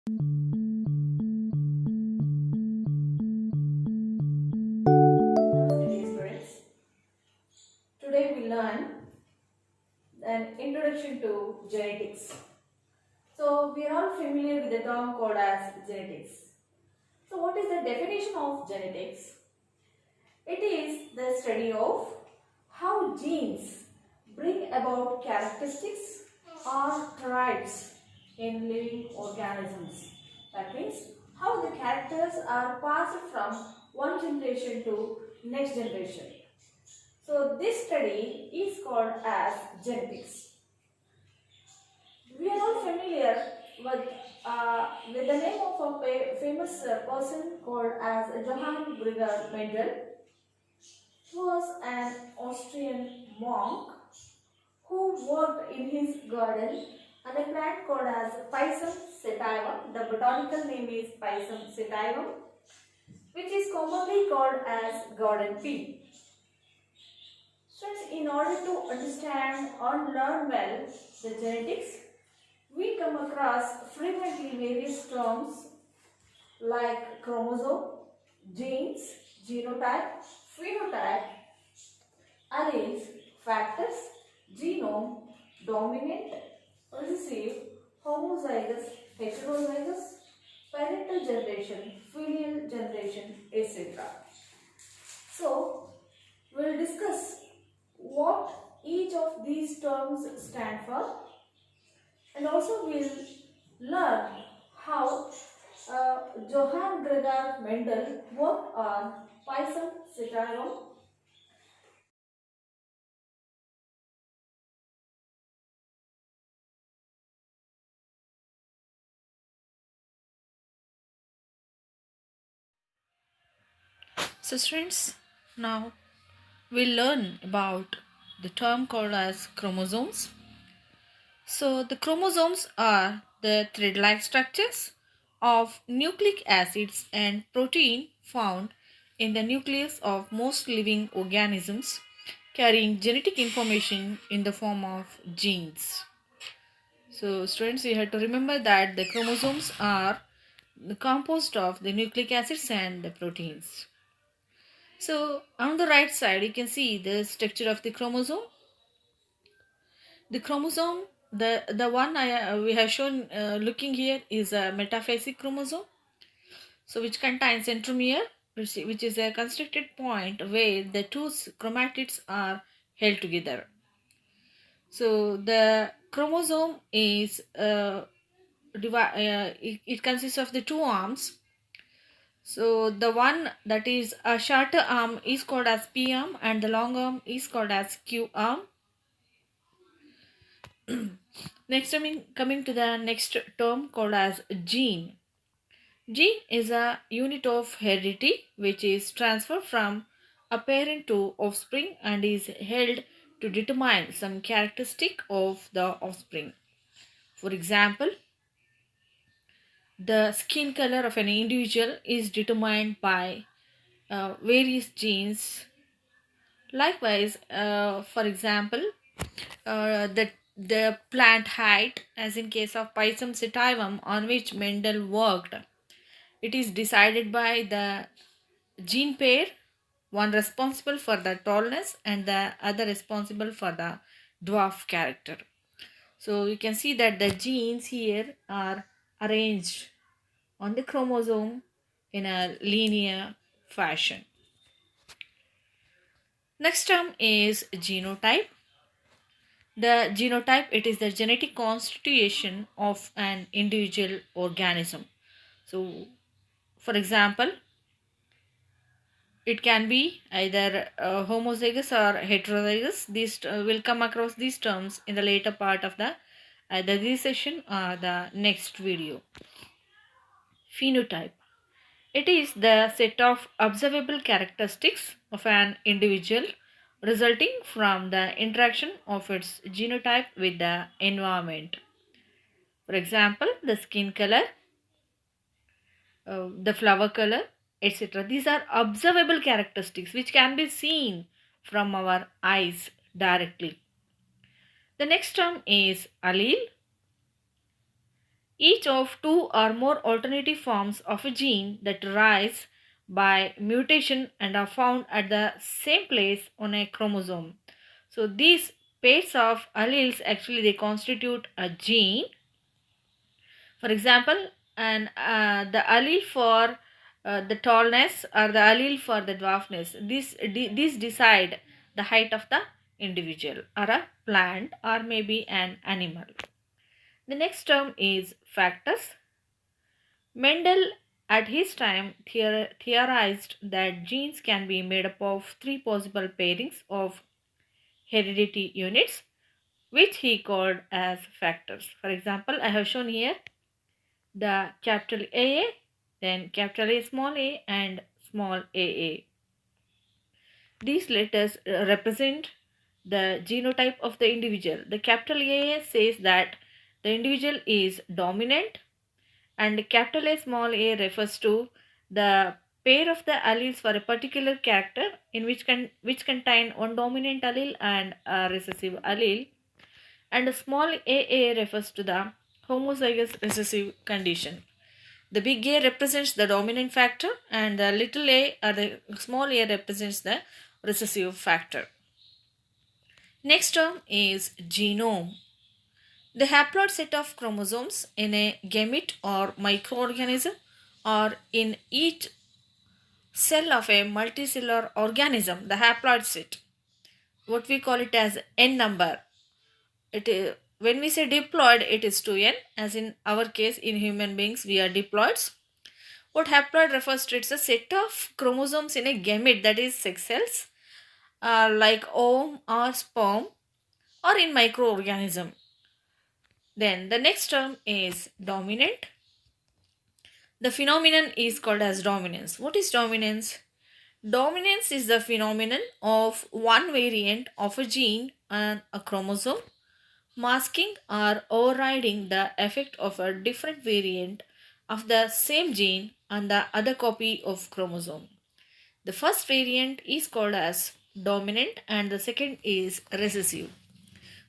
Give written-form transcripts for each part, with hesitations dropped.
Namaste, students. Today we learn an introduction to genetics. So we are all familiar with the term called as genetics. So what is the definition of genetics? It is the study of how genes bring about characteristics or traits in living organisms. That means how the characters are passed from one generation to next generation. So this study is called as genetics. We are all familiar with the name of a famous person called as Johann Gregor Mendel, who was an Austrian monk who worked in his garden on a plant called as Pisum sativum. The botanical name is Pisum sativum, which is commonly called as garden pea. Students, in order to understand and learn well the genetics, we come across frequently various terms like chromosome, genes, genotype, phenotype, alleles, factors, genome, dominant, recessive, homozygous, heterozygous, parental generation, filial generation, etc. So, we'll discuss what each of these terms stand for, and also we'll learn how Johann Gregor Mendel worked on Pisum sativum. So, students, now we'll learn about the term called as chromosomes. So, the chromosomes are the thread like structures of nucleic acids and protein found in the nucleus of most living organisms, carrying genetic information in the form of genes. So, students, you have to remember that the chromosomes are composed of the nucleic acids and the proteins. So on the right side, you can see the structure of the chromosome. The chromosome, the one we have shown looking here is a metaphasic chromosome. So which contains centromere, which is a constricted point where the two chromatids are held together. So the chromosome is it consists of the two arms. So the one that is a shorter arm is called as P arm and the long arm is called as Q arm. Next, coming to the next term called as gene. Gene is a unit of heredity which is transferred from a parent to offspring and is held to determine some characteristic of the offspring. For example, the skin color of an individual is determined by various genes. Likewise, for example, the plant height, as in case of Pisum sativum, on which Mendel worked, it is decided by the gene pair, one responsible for the tallness and the other responsible for the dwarf character. So you can see that the genes here are arranged on the chromosome in a linear fashion. Next term is genotype. The genotype, it is the genetic constitution of an individual organism. So, for example, it can be either homozygous or heterozygous. These will come across these terms in the later part of the either this session or the next video. Phenotype. It is the set of observable characteristics of an individual resulting from the interaction of its genotype with the environment. For example, the skin color, the flower color, etc. These are observable characteristics which can be seen from our eyes directly. The next term is allele. each of two or more alternative forms of a gene that rise by mutation and are found at the same place on a chromosome. So these pairs of alleles actually they constitute a gene. For example, the allele for the tallness or the allele for the dwarfness. These decide the height of the individual or a plant or maybe an animal. The next term is factors. Mendel at his time theorized that genes can be made up of three possible pairings of heredity units, which he called as factors. For example, I have shown here the capital AA, then capital A small a and small aa. These letters represent the genotype of the individual. The capital AA says that the individual is dominant, and capital A small a refers to the pair of the alleles for a particular character in which contain one dominant allele and a recessive allele, and a small aa refers to the homozygous recessive condition. The big A represents the dominant factor and the little a or the small a represents the recessive factor. Next term is genome. The haploid set of chromosomes in a gamete or microorganism or in each cell of a multicellular organism, the haploid set, what we call it as n number. It is, when we say diploid, it is 2n, as in our case in human beings we are diploids. What haploid refers to, it's a set of chromosomes in a gamete, that is sex cells, like ovum or sperm, or in microorganism. Then the next term is dominant. The phenomenon is called as dominance. What is dominance? Dominance is the phenomenon of one variant of a gene on a chromosome masking or overriding the effect of a different variant of the same gene on the other copy of chromosome. The first variant is called as dominant and the second is recessive.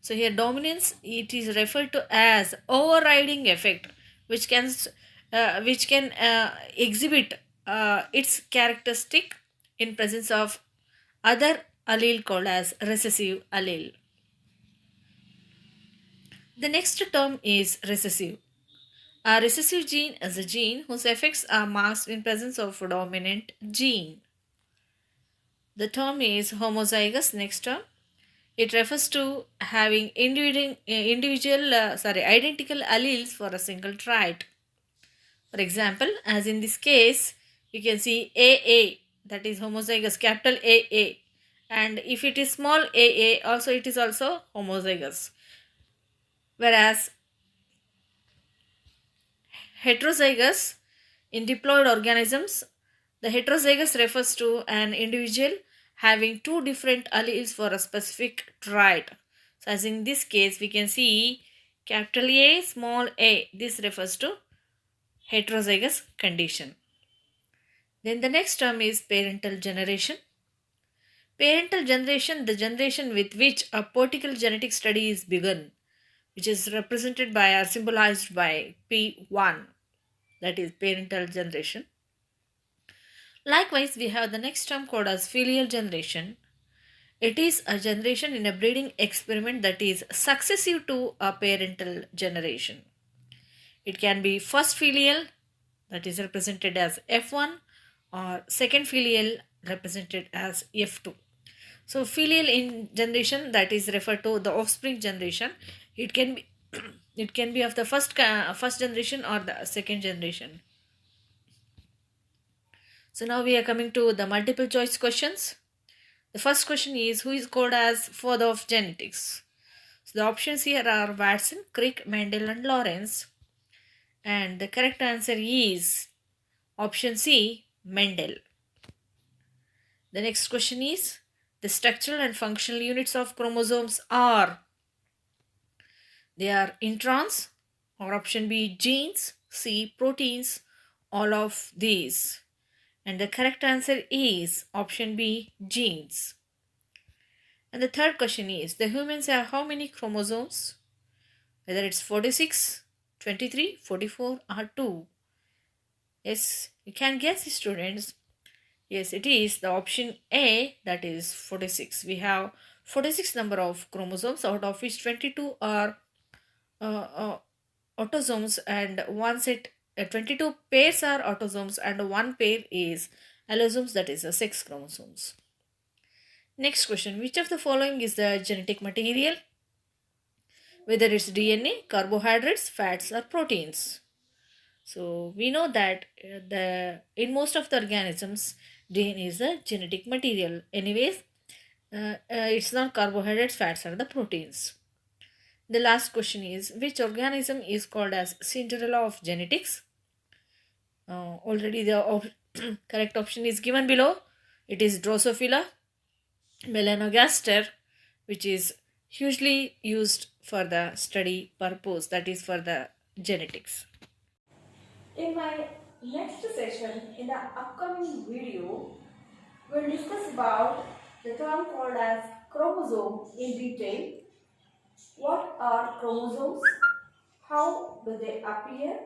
So here dominance, it is referred to as overriding effect, which can exhibit its characteristic in presence of other allele called as recessive allele. The next term is recessive. A recessive gene is a gene whose effects are masked in presence of a dominant gene. The term is homozygous. Next term, it refers to having identical alleles for a single trait. For example, as in this case, you can see AA, that is homozygous, capital AA, and if it is small aa, also it is also homozygous. Whereas heterozygous in diploid organisms, the heterozygous refers to an individual having two different alleles for a specific trait. So, as in this case, we can see capital A, small a. This refers to heterozygous condition. Then the next term is parental generation. Parental generation, the generation with which a particular genetic study is begun, which is represented by or symbolized by P1, that is parental generation. Likewise, we have the next term called as filial generation. It is a generation in a breeding experiment that is successive to a parental generation. It can be first filial, that is represented as F1, or second filial, represented as F2. So filial in generation, that is referred to the offspring generation. It can be it can be of the first generation or the second generation. So now we are coming to the multiple choice questions. The first question is, who is called as father of genetics? So the options here are Watson, Crick, Mendel and Lawrence. And the correct answer is option C, Mendel. The next question is, the structural and functional units of chromosomes are, they are introns, or option B, genes, C, proteins, all of these. And the correct answer is option B, genes. And the third question is, the humans have how many chromosomes? Whether it's 46, 23, 44, or 2? Yes, you can guess, students. Yes, it is the option A, that is 46. We have 46 number of chromosomes, out of which 22 are uh, autosomes and one set 22 pairs are autosomes and one pair is allosomes, that is a sex chromosomes. Next question, which of the following is the genetic material? Whether it's DNA, carbohydrates, fats, or proteins. So we know that the in most of the organisms, DNA is the genetic material. Anyways, it's not carbohydrates, fats, or the proteins. The last question is, which organism is called as Cinderella of genetics? Already the correct option is given below. It is Drosophila melanogaster, which is hugely used for the study purpose, that is for the genetics. In my next session, in the upcoming video, we'll discuss about the term called as chromosome in detail. What are chromosomes? How do they appear?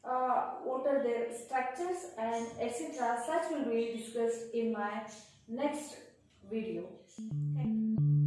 What are their structures and etc. Such will be discussed in my next video. Thank you.